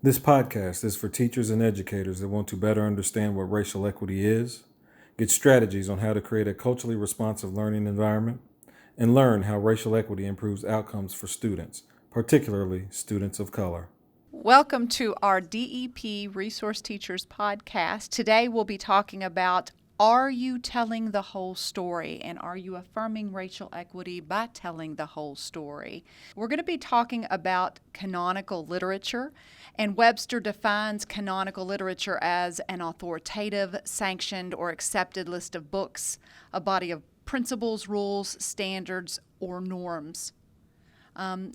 This podcast is for teachers and educators that want to better understand what racial equity is, get strategies on how to create a culturally responsive learning environment, and learn how racial equity improves outcomes for students, particularly students of color. Welcome to our DEP Resource Teachers podcast. Today we'll be talking about, are you telling the whole story, and are you affirming racial equity by telling the whole story? We're going to be talking about canonical literature, and Webster defines canonical literature as an authoritative, sanctioned, or accepted list of books, a body of principles, rules, standards, or norms.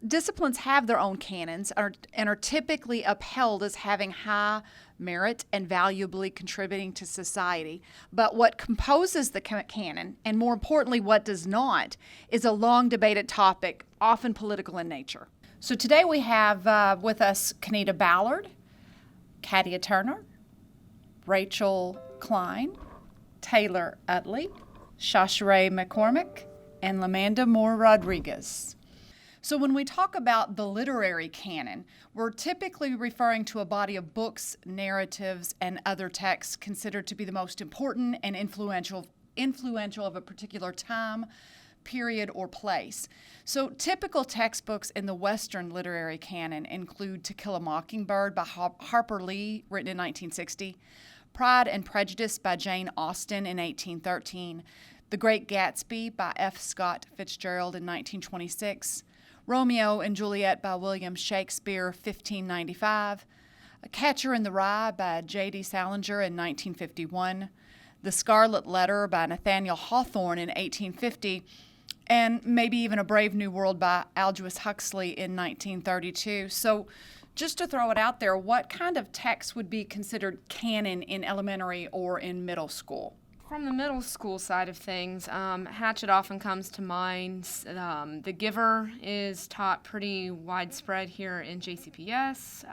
Disciplines have their own canons and are typically upheld as having high merit and valuably contributing to society. But what composes the canon, and more importantly, what does not, is a long debated topic, often political in nature. So today we have with us Kenita Ballard, Katia Turner, Rachel Klein, Taylor Utley, Shasharay McCormick, and Lamanda Moore Rodriguez. So when we talk about the literary canon, we're typically referring to a body of books, narratives, and other texts considered to be the most important and influential of a particular time, period, or place. So typical textbooks in the Western literary canon include To Kill a Mockingbird by Harper Lee, written in 1960, Pride and Prejudice by Jane Austen in 1813, The Great Gatsby by F. Scott Fitzgerald in 1926, Romeo and Juliet by William Shakespeare, 1595, A Catcher in the Rye by J.D. Salinger in 1951, The Scarlet Letter by Nathaniel Hawthorne in 1850, and maybe even A Brave New World by Aldous Huxley in 1932. So just to throw it out there, what kind of text would be considered canon in elementary or in middle school? From the middle school side of things, Hatchet often comes to mind. The Giver is taught pretty widespread here in JCPS.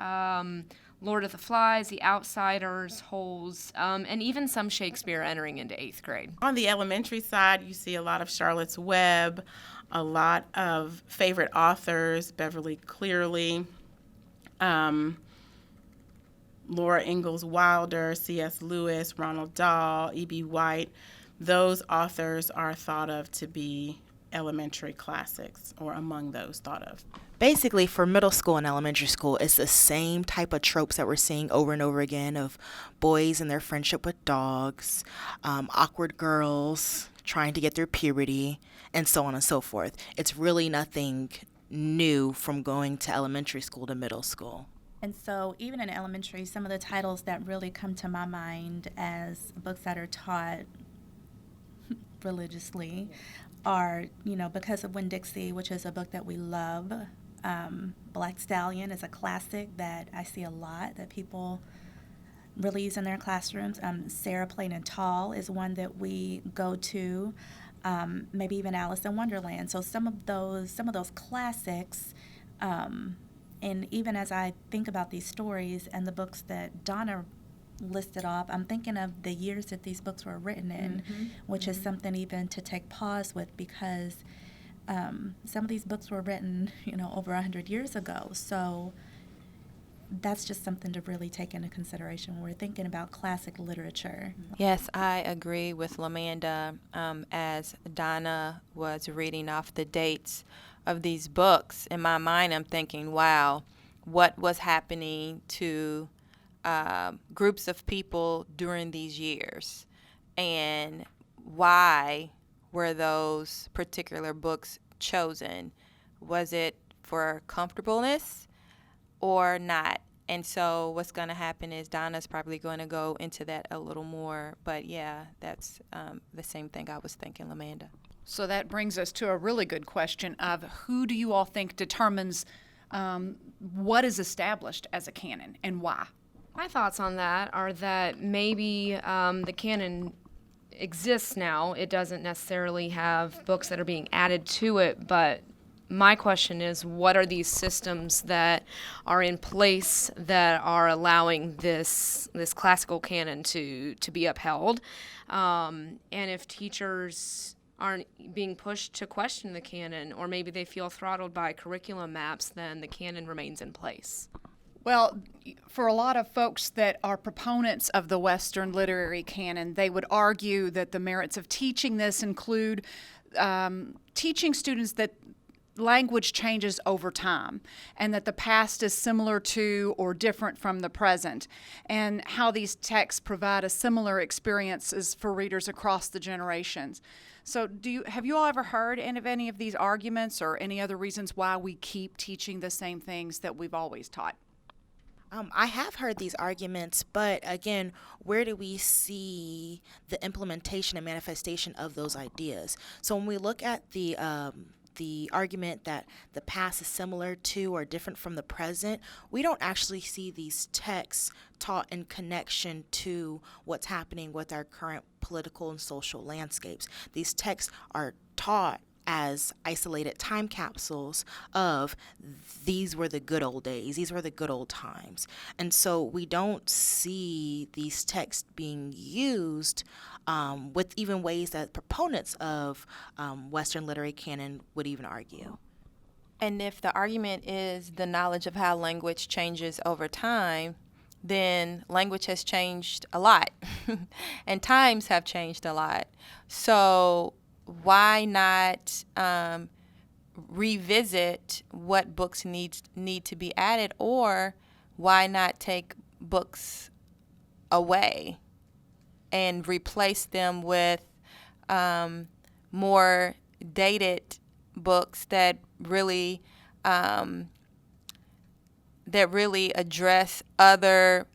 Lord of the Flies, The Outsiders, Holes, and even some Shakespeare entering into 8th grade. On the elementary side, you see a lot of Charlotte's Web, a lot of favorite authors, Beverly Cleary, Laura Ingalls Wilder, C.S. Lewis, Ronald Dahl, E.B. White. Those authors are thought of to be elementary classics, or among those thought of. Basically, for middle school and elementary school, it's the same type of tropes that we're seeing over and over again of boys and their friendship with dogs, awkward girls trying to get through puberty, and so on and so forth. It's really nothing new from going to elementary school to middle school. And so even in elementary, some of the titles that really come to my mind as books that are taught religiously are, Because of Winn-Dixie, which is a book that we love. Black Stallion is a classic that I see a lot that people really use in their classrooms. Sarah Plain and Tall is one that we go to. Maybe even Alice in Wonderland. So some of those classics. And even as I think about these stories and the books that Donna listed off, I'm thinking of the years that these books were written in, which is something even to take pause with, because some of these books were written, over 100 years ago. So that's just something to really take into consideration when we're thinking about classic literature. Yes, I agree with Lamanda. As Donna was reading off the dates of these books, in my mind I'm thinking, wow, what was happening to groups of people during these years, and why were those particular books chosen? Was it for comfortableness or not? And so what's going to happen is Donna's probably going to go into that a little more, but yeah, that's the same thing I was thinking, Lamanda. So that brings us to a really good question of, who do you all think determines what is established as a canon and why? My thoughts on that are that maybe the canon exists now. It doesn't necessarily have books that are being added to it, but my question is, what are these systems that are in place that are allowing this classical canon to be upheld? And if teachers aren't being pushed to question the canon, or maybe they feel throttled by curriculum maps, then the canon remains in place. Well, for a lot of folks that are proponents of the Western literary canon, they would argue that the merits of teaching this include teaching students that language changes over time and that the past is similar to or different from the present, and how these texts provide a similar experiences for readers across the generations. So have you all ever heard of any of these arguments or any other reasons why we keep teaching the same things that we've always taught? I have heard these arguments, but again, where do we see the implementation and manifestation of those ideas? So when we look at the argument that the past is similar to or different from the present, we don't actually see these texts taught in connection to what's happening with our current political and social landscapes. These texts are taught as isolated time capsules of these were the good old days, these were the good old times. And so we don't see these texts being used with even ways that proponents of Western literary canon would even argue. And if the argument is the knowledge of how language changes over time, then language has changed a lot and times have changed a lot. So why not revisit what books need to be added, or why not take books away and replace them with more dated books that really address other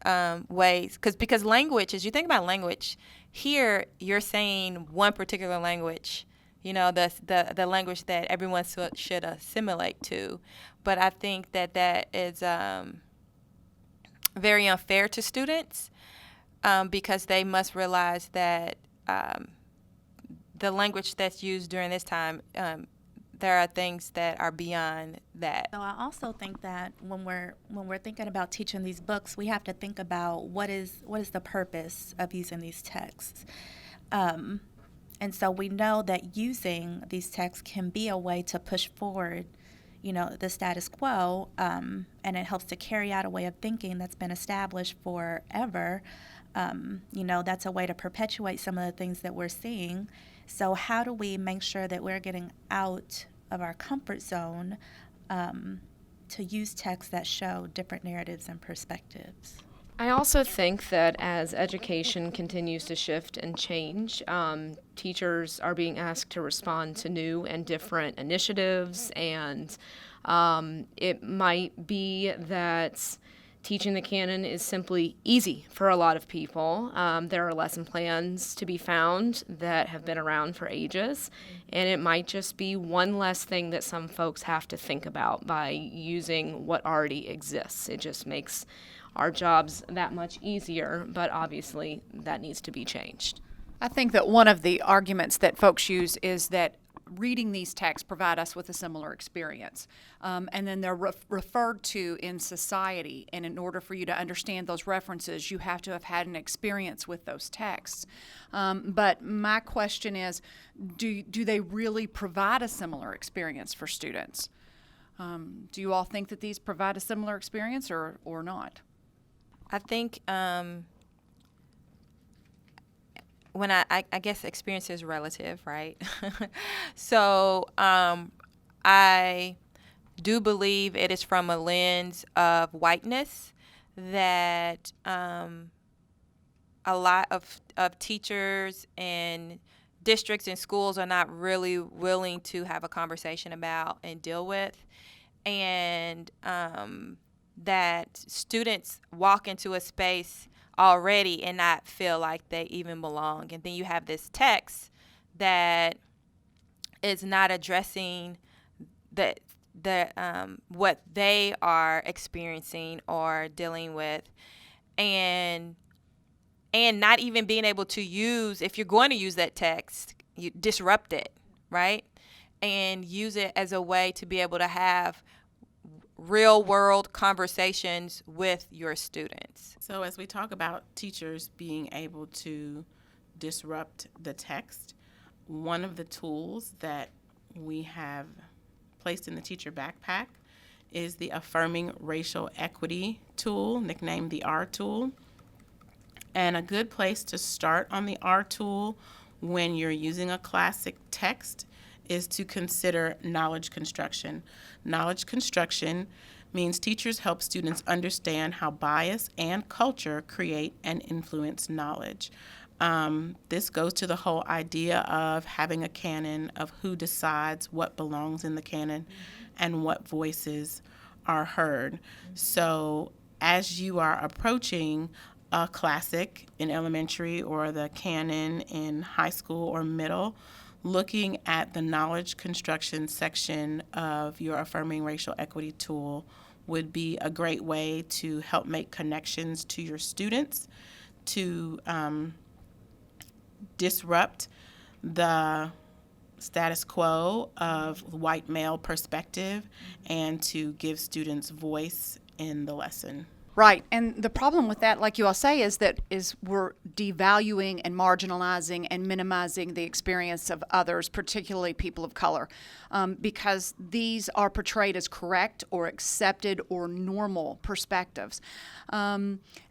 ways? Because language, as you think about language, here you're saying one particular language, the language that everyone should assimilate to. But I think that is very unfair to students because they must realize that the language that's used during this time, there are things that are beyond that. So I also think that when we're thinking about teaching these books, we have to think about what is the purpose of using these texts. And so we know that using these texts can be a way to push forward, the status quo, and it helps to carry out a way of thinking that's been established forever. That's a way to perpetuate some of the things that we're seeing. So how do we make sure that we're getting out of our comfort zone to use texts that show different narratives and perspectives? I also think that as education continues to shift and change, teachers are being asked to respond to new and different initiatives, and it might be that teaching the canon is simply easy for a lot of people. There are lesson plans to be found that have been around for ages, and it might just be one less thing that some folks have to think about by using what already exists. It just makes our jobs that much easier, but obviously that needs to be changed. I think that one of the arguments that folks use is that reading these texts provide us with a similar experience. And then they're referred to in society. And in order for you to understand those references, you have to have had an experience with those texts. But my question is, do they really provide a similar experience for students? Do you all think that these provide a similar experience or not? I think when I guess experience is relative, right? So I do believe it is from a lens of whiteness that a lot of teachers and districts and schools are not really willing to have a conversation about and deal with, and that students walk into a space already and not feel like they even belong. And then you have this text that is not addressing the what they are experiencing or dealing with, and not even being able to use, if you're going to use that text, you disrupt it, right? And use it as a way to be able to have real world conversations with your students. So as we talk about teachers being able to disrupt the text, one of the tools that we have placed in the teacher backpack is the Affirming Racial Equity tool, nicknamed the R tool. And a good place to start on the R tool when you're using a classic text is to consider knowledge construction. Knowledge construction means teachers help students understand how bias and culture create and influence knowledge. This goes to the whole idea of having a canon, of who decides what belongs in the canon and what voices are heard. So as you are approaching a classic in elementary or the canon in high school or middle, looking at the knowledge construction section of your Affirming Racial Equity tool would be a great way to help make connections to your students, to disrupt the status quo of white male perspective, and to give students voice in the lesson. Right. And the problem with that, like you all say, is we're devaluing and marginalizing and minimizing the experience of others, particularly people of color, because these are portrayed as correct or accepted or normal perspectives.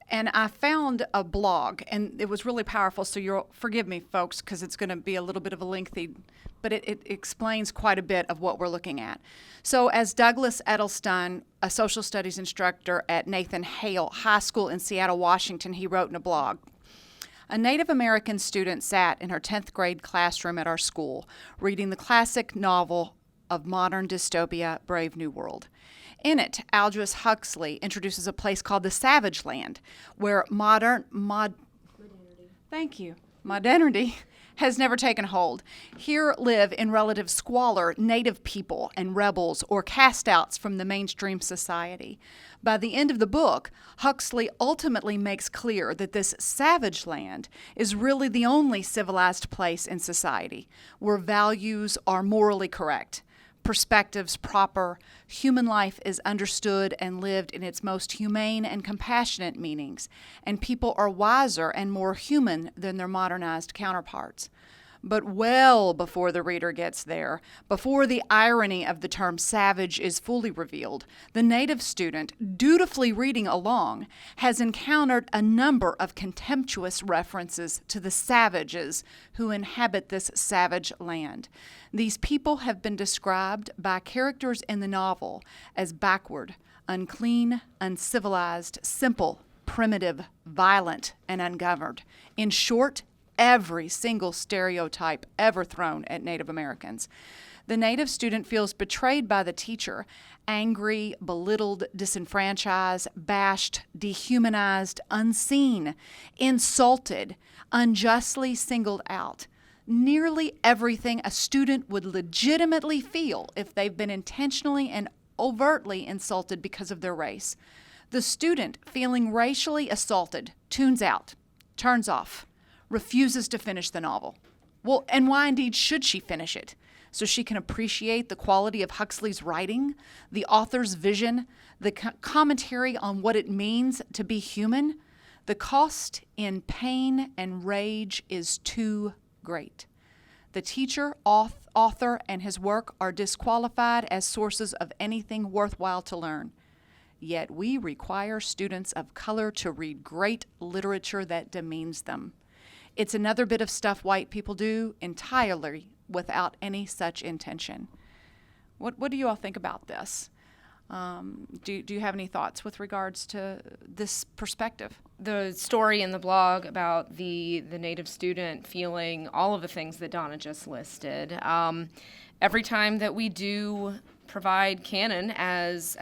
And I found a blog, and it was really powerful, so you'll forgive me, folks, because it's going to be a little bit of a lengthy, but it explains quite a bit of what we're looking at. So as Douglas Edelstein, a social studies instructor at Nathan Hale High School in Seattle, Washington, he wrote in a blog, a Native American student sat in her 10th grade classroom at our school, reading the classic novel of modern dystopia, Brave New World. In it, Aldous Huxley introduces a place called the Savage Land, where modernity has never taken hold. Here live in relative squalor native people and rebels or cast-outs from the mainstream society. By the end of the book, Huxley ultimately makes clear that this savage land is really the only civilized place in society, where values are morally correct, perspectives proper, human life is understood and lived in its most humane and compassionate meanings, and people are wiser and more human than their modernized counterparts. But well before the reader gets there, before the irony of the term savage is fully revealed, the native student, dutifully reading along, has encountered a number of contemptuous references to the savages who inhabit this savage land. These people have been described by characters in the novel as backward, unclean, uncivilized, simple, primitive, violent, and ungoverned. In short, every single stereotype ever thrown at Native Americans. The Native student feels betrayed by the teacher, angry, belittled, disenfranchised, bashed, dehumanized, unseen, insulted, unjustly singled out. Nearly everything a student would legitimately feel if they've been intentionally and overtly insulted because of their race. The student, feeling racially assaulted, tunes out, turns off, refuses to finish the novel. Well, and why indeed should she finish it? So she can appreciate the quality of Huxley's writing, the author's vision, the commentary on what it means to be human? The cost in pain and rage is too great. The teacher, author, and his work are disqualified as sources of anything worthwhile to learn. Yet we require students of color to read great literature that demeans them. It's another bit of stuff white people do entirely without any such intention. What do you all think about this? Do you have any thoughts with regards to this perspective? The story in the blog about the Native student feeling all of the things that Donna just listed. Every time that we do provide canon as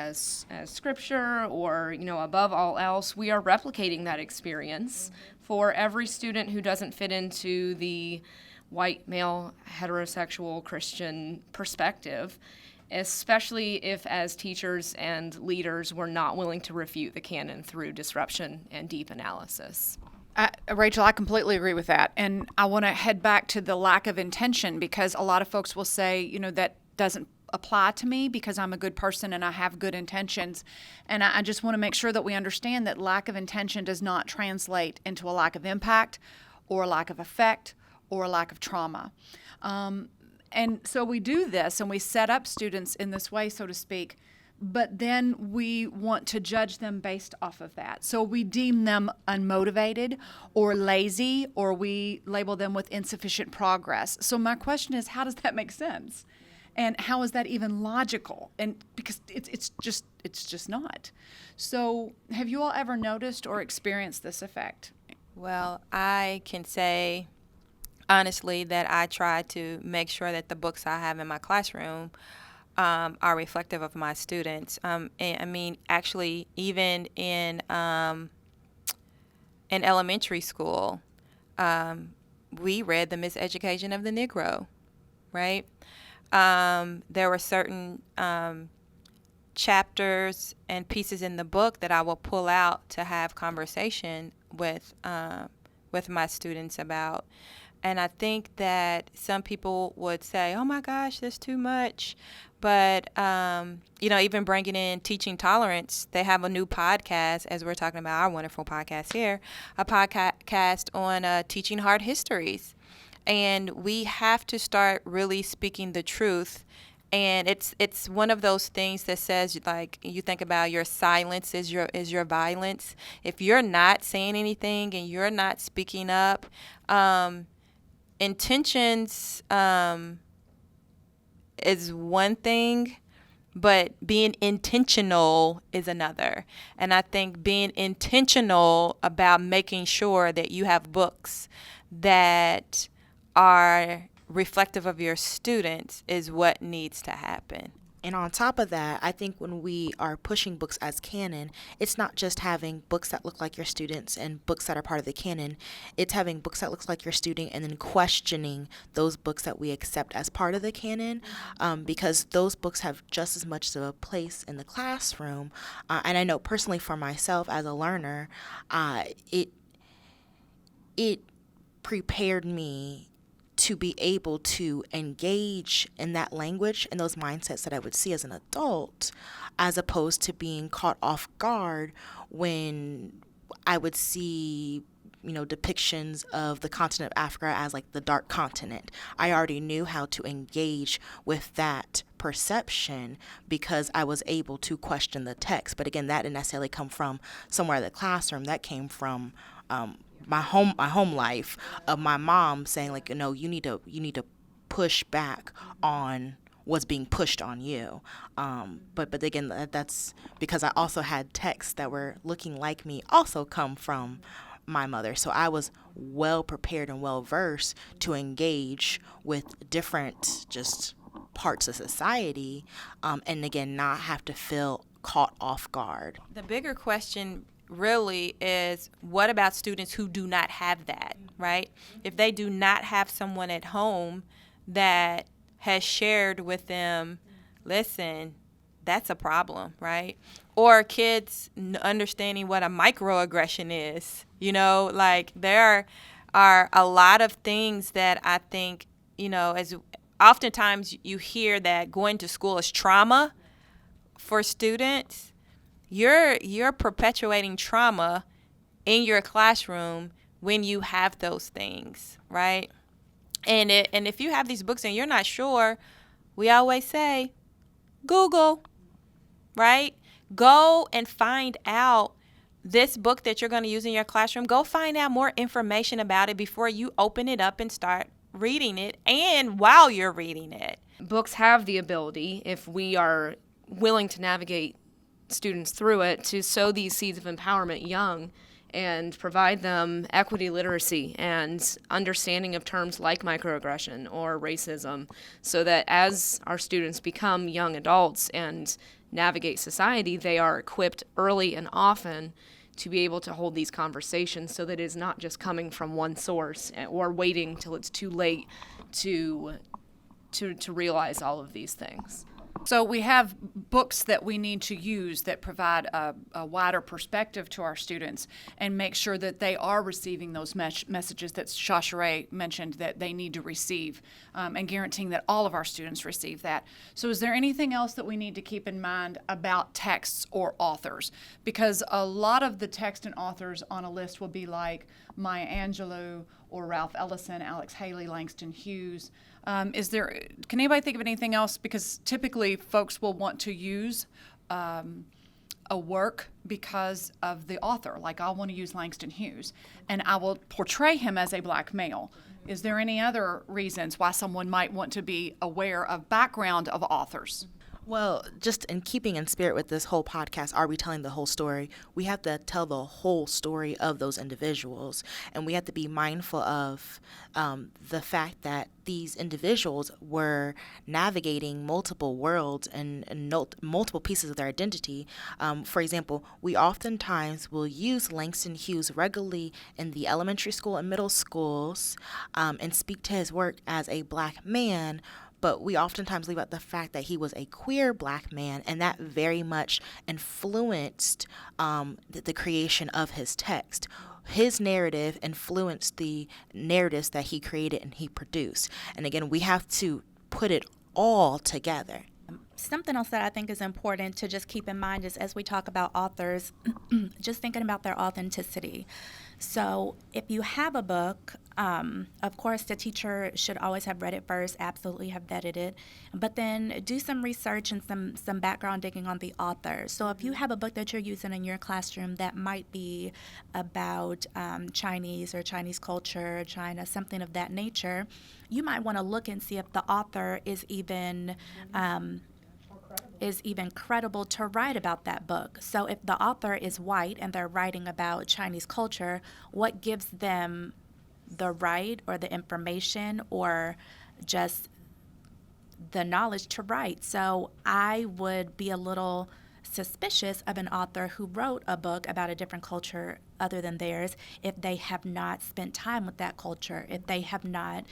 scripture or, above all else, we are replicating that experience for every student who doesn't fit into the white male heterosexual Christian perspective, especially if as teachers and leaders we're not willing to refute the canon through disruption and deep analysis. Rachel, I completely agree with that. And I want to head back to the lack of intention, because a lot of folks will say, that doesn't apply to me because I'm a good person and I have good intentions. And I just want to make sure that we understand that lack of intention does not translate into a lack of impact or a lack of effect or a lack of trauma. And so we do this and we set up students in this way, so to speak, but then we want to judge them based off of that. So we deem them unmotivated or lazy, or we label them with insufficient progress. So my question is, how does that make sense? And how is that even logical? And because it's just not. So have you all ever noticed or experienced this effect? Well, I can say honestly that I try to make sure that the books I have in my classroom are reflective of my students. And I mean, actually, even in elementary school, we read The Miseducation of the Negro, right? There were certain chapters and pieces in the book that I will pull out to have conversation with my students about. And I think that some people would say, oh my gosh, that's too much. But, even bringing in Teaching Tolerance, they have a new podcast, as we're talking about our wonderful podcast here, a podcast on teaching hard histories. And we have to start really speaking the truth. And it's one of those things that says, like, you think about your silence is your violence. If you're not saying anything and you're not speaking up, intentions is one thing, but being intentional is another. And I think being intentional about making sure that you have books that are reflective of your students is what needs to happen. And on top of that, I think when we are pushing books as canon, it's not just having books that look like your students and books that are part of the canon. It's having books that look like your student and then questioning those books that we accept as part of the canon, because those books have just as much of a place in the classroom. And I know personally for myself as a learner, it prepared me to be able to engage in that language and those mindsets that I would see as an adult, as opposed to being caught off guard when I would see, depictions of the continent of Africa as like the dark continent. I already knew how to engage with that perception because I was able to question the text. But again, that didn't necessarily come from somewhere in the classroom. That came from my home life of my mom saying, like, you need to push back on what's being pushed on you. But again, that's because I also had texts that were looking like me also come from my mother. So I was well prepared and well versed to engage with different just parts of society, and again, not have to feel caught off guard. The bigger question really is, what about students who do not have that, right? If they do not have someone at home that has shared with them, listen, that's a problem, right? Or kids understanding what a microaggression is, like there are a lot of things that I think, as oftentimes you hear that going to school is trauma for students. You're perpetuating trauma in your classroom when you have those things, right? And if you have these books and you're not sure, we always say, Google, right? Go and find out this book that you're going to use in your classroom. Go find out more information about it before you open it up and start reading it, and while you're reading it. Books have the ability, if we are willing to navigate students through it, to sow these seeds of empowerment young and provide them equity literacy and understanding of terms like microaggression or racism, so that as our students become young adults and navigate society, they are equipped early and often to be able to hold these conversations, so that it is not just coming from one source or waiting till it's too late to realize all of these things. So we have books that we need to use that provide a wider perspective to our students and make sure that they are receiving those messages that Shasharay mentioned that they need to receive, and guaranteeing that all of our students receive that. So is there anything else that we need to keep in mind about texts or authors? Because a lot of the text and authors on a list will be like Maya Angelou or Ralph Ellison, Alex Haley, Langston Hughes. Can anybody think of anything else? Because typically folks will want to use a work because of the author. Like I want to use Langston Hughes, and I will portray him as a black male. Is there any other reasons why someone might want to be aware of background of authors? Well, just in keeping in spirit with this whole podcast, are we telling the whole story? We have to tell the whole story of those individuals, and we have to be mindful of the fact that these individuals were navigating multiple worlds and multiple pieces of their identity. For example, we oftentimes will use Langston Hughes regularly in the elementary school and middle schools and speak to his work as a black man, but we oftentimes leave out the fact that he was a queer black man, and that very much influenced the creation of his text. His narrative influenced the narratives that he created and he produced. And again, we have to put it all together. Something else that I think is important to just keep in mind is as we talk about authors, just thinking about their authenticity. So if you have a book, of course, the teacher should always have read it first, absolutely have vetted it, but then do some research and some background digging on the author. So if you have a book that you're using in your classroom that might be about Chinese or Chinese culture, China, something of that nature, you might want to look and see if the author is even credible to write about that book. So if the author is white and they're writing about Chinese culture, what gives them the right or the information or just the knowledge to write? So I would be a little suspicious of an author who wrote a book about a different culture other than theirs if they have not spent time with that culture, if they have not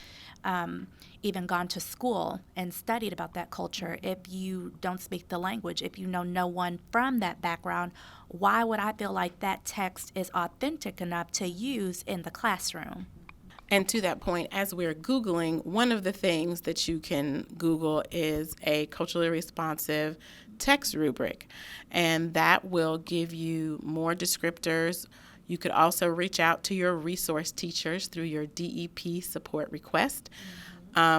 even gone to school and studied about that culture, if you don't speak the language, if you know no one from that background. Why would I feel like that text is authentic enough to use in the classroom? And to that point, as we're Googling, one of the things that you can Google is a culturally responsive text rubric, and that will give you more descriptors. You could also reach out to your resource teachers through your DEP support request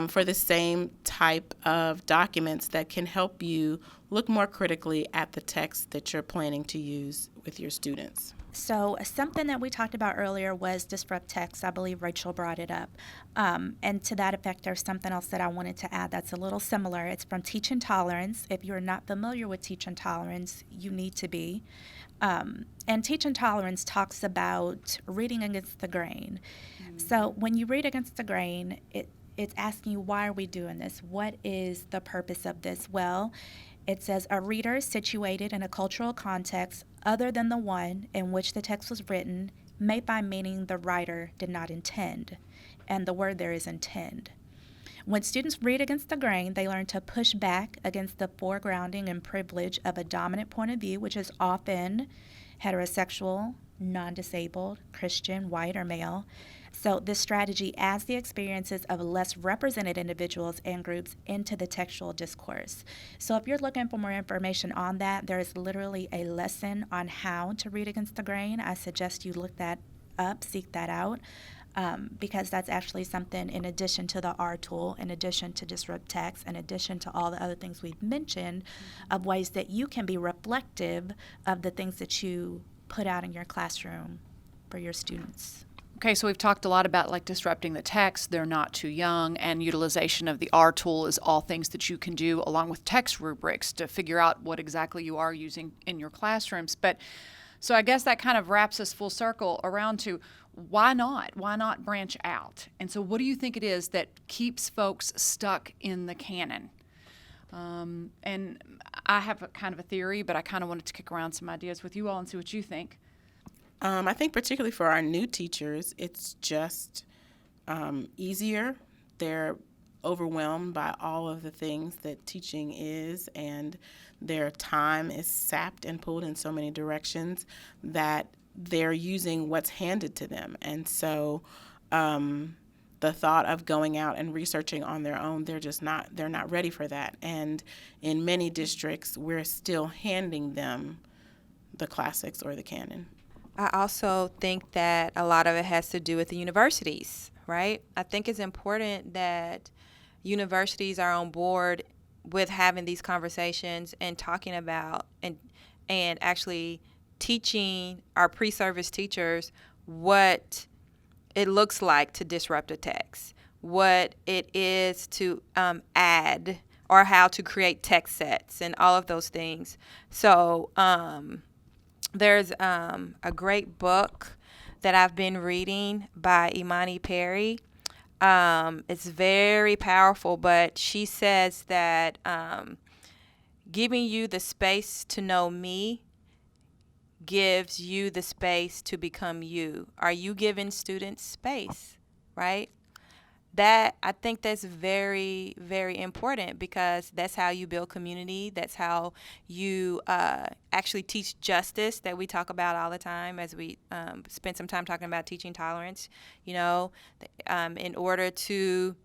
for the same type of documents that can help you look more critically at the text that you're planning to use with your students. So something that we talked about earlier was disrupt text. I believe Rachel brought it up. And to that effect, there's something else that I wanted to add that's a little similar. It's from Teach Intolerance. If you're not familiar with Teach Intolerance, you need to be. And Teach Intolerance talks about reading against the grain. So when you read against the grain, it's asking you, why are we doing this? What is the purpose of this? Well, it says a reader situated in a cultural context other than the one in which the text was written may find meaning the writer did not intend. And the word there is intend. When students read against the grain, they learn to push back against the foregrounding and privilege of a dominant point of view, which is often heterosexual, non-disabled, Christian, white, or male. So this strategy adds the experiences of less represented individuals and groups into the textual discourse. So if you're looking for more information on that, there is literally a lesson on how to read against the grain. I suggest you look that up, seek that out, because that's actually something in addition to the R tool, in addition to disrupt text, in addition to all the other things we've mentioned, of ways that you can be reflective of the things that you put out in your classroom for your students. Okay, so we've talked a lot about like disrupting the text, they're not too young, and utilization of the R tool is all things that you can do along with text rubrics to figure out what exactly you are using in your classrooms. But so I guess that kind of wraps us full circle around to why not? Why not branch out? And so what do you think it is that keeps folks stuck in the canon? And I have a kind of a theory, but I kind of wanted to kick around some ideas with you all and see what you think. I think particularly for our new teachers, it's just easier. They're overwhelmed by all of the things that teaching is, and their time is sapped and pulled in so many directions that they're using what's handed to them. And so the thought of going out and researching on their own, they're not ready for that. And in many districts, we're still handing them the classics or the canon. I also think that a lot of it has to do with the universities, right? I think it's important that universities are on board with having these conversations and talking about and actually teaching our pre-service teachers what it looks like to disrupt a text, what it is to add, or how to create text sets and all of those things. So there's a great book that I've been reading by Imani Perry. It's very powerful, but she says that giving you the space to know me gives you the space to become you. Are you giving students space, right? That, I think that's very, very important, because that's how you build community. That's how you actually teach justice, that we talk about all the time as we spend some time talking about teaching tolerance. You know, in order to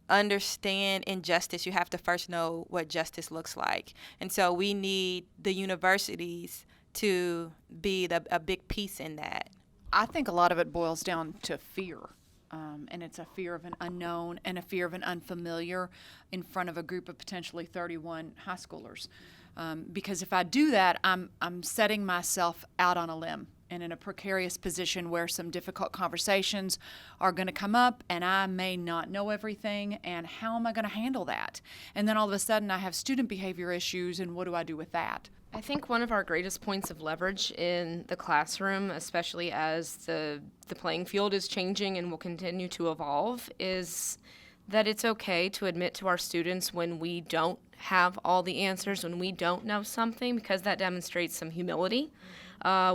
understand injustice, you have to first know what justice looks like. And so we need the universities to be a big piece in that. I think a lot of it boils down to fear. And it's a fear of an unknown and a fear of an unfamiliar in front of a group of potentially 31 high schoolers. Because if I do that, I'm setting myself out on a limb and in a precarious position where some difficult conversations are going to come up, and I may not know everything, and how am I going to handle that? And then all of a sudden I have student behavior issues, and what do I do with that? I think one of our greatest points of leverage in the classroom, especially as the playing field is changing and will continue to evolve, is that it's okay to admit to our students when we don't have all the answers, when we don't know something, because that demonstrates some humility.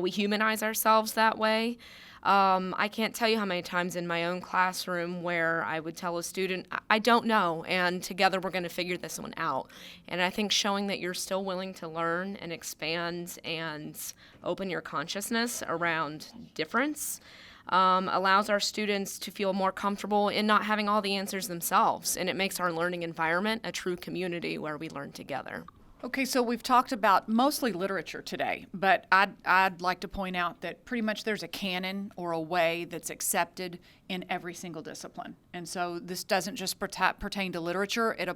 We humanize ourselves that way. I can't tell you how many times in my own classroom where I would tell a student, I don't know, and together we're going to figure this one out. And I think showing that you're still willing to learn and expand and open your consciousness around difference allows our students to feel more comfortable in not having all the answers themselves. And it makes our learning environment a true community where we learn together. Okay, so we've talked about mostly literature today, but I'd like to point out that pretty much there's a canon or a way that's accepted in every single discipline. And so this doesn't just pertain to literature, it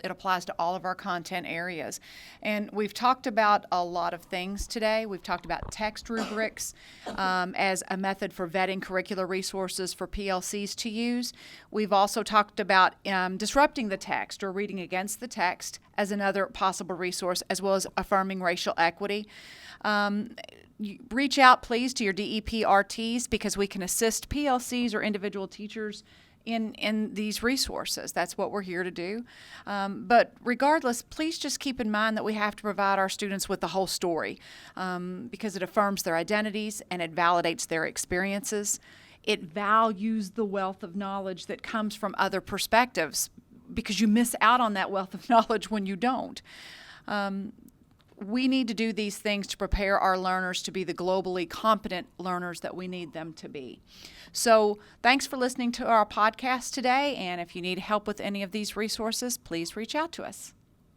applies to all of our content areas. And we've talked about a lot of things today. We've talked about text rubrics as a method for vetting curricular resources for PLCs to use. We've also talked about disrupting the text or reading against the text as another possible resource, as well as affirming racial equity. Reach out, please, to your DEP RTs, because we can assist PLCs or individual teachers in these resources. That's what we're here to do. But regardless, please just keep in mind that we have to provide our students with the whole story, because it affirms their identities and it validates their experiences. It values the wealth of knowledge that comes from other perspectives, because you miss out on that wealth of knowledge when you don't. We need to do these things to prepare our learners to be the globally competent learners that we need them to be. So thanks for listening to our podcast today, and if you need help with any of these resources, please reach out to us.